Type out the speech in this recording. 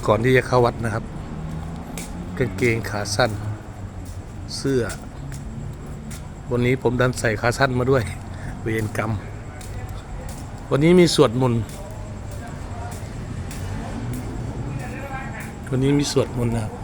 ก่อนที่จะเข้าวัดนะครับกางเกงขาสั้นเสื้อวันนี้ผมดันใส่ขาสั้นมาด้วยเวรกรรมวันนี้มีสวดมนต์วันนี้มีสวดมนต์นะครับ